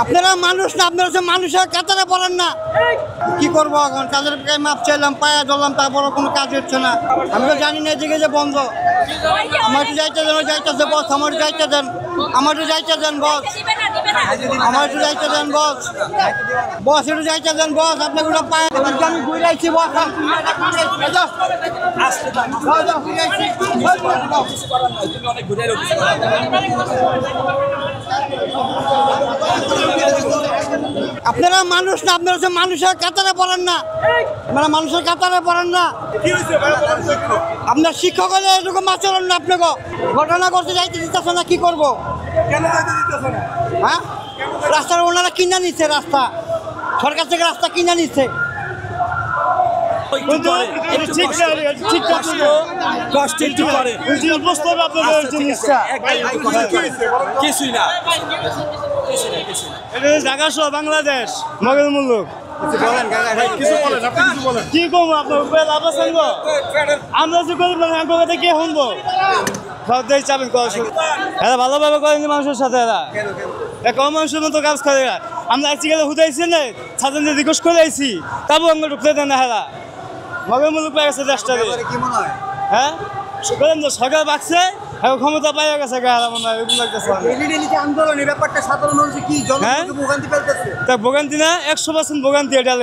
আপনারা মানুষ না, আপনারা হচ্ছে মানুষের কাতারে পড়েন না। কি করবো এখন? কাজের মাপ চাইলাম, পায়া ধরলাম, তারপরে কোনো কাজ হচ্ছে না। আমি তো জানি না এদিকে যে বন্ধ। আমার একটু যাইতে দেন, যাইতেছে বস, আমার যাইতে দেন, আমার একটু যাইতে দেন বস, আমার একটু যাইতে দেন বস, বস একটু যাইতে দেন বস, আপনাকে ওটা পায়া আমি ঘুরে আইছি বস। আপনারা মানুষ না, আপনারা হচ্ছে মানুষের কাতারে পড়েন না। আপনারা মানুষের কাতারে পড়েন না। আপনার শিক্ষক হলে এরকম আচরণ না। আপনাকে ঘটনা করতে যাইতে দিতেছে না, কি করবো? হ্যাঁ, রাস্তার ওনারা কিনে নিচ্ছে, রাস্তা সরকার থেকে রাস্তা কিনে নিচ্ছে। বাংলাদেশ মগের মুলুক কি করবো আপনার আমরা যে করি কে শুনবো? চাবেন এরা ভালোভাবে করেনি মানুষের সাথে, এরা কম মানুষের মতো কাজ করে। আমরা আজকাল হুদাইছি না, ছাত্রদের রিকোয়েস্ট করে আইছি, তাবো আমরা ঢুকতে দেন না। হেরা মগের মুলুক পেয়ে গেছে দেশটা। হ্যাঁ, সরকার বাঁচছে, ক্ষমতা পাই গেছে। আন্দোলনের ব্যাপারটা সাধারণ মানুষ কি ভোগান্তি পেতেছে? ভোগান্তি না, 100% ভোগান্তি এটা